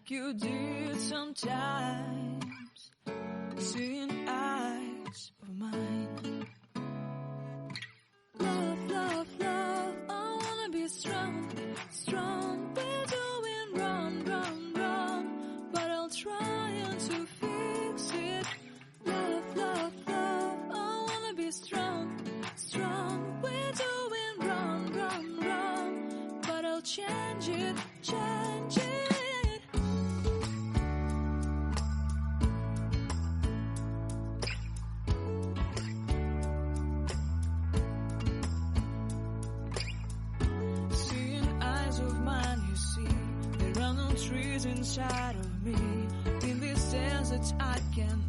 like you did sometimes, seeing eyes of mine. Love, love, love, I wanna be strong, strong. We're doing wrong, wrong, wrong, but I'll try to fix it. Love, love, love, I wanna be strong, strong. We're doing wrong, wrong, wrong, but I'll change it, change it. Trees inside of me. In this desert I can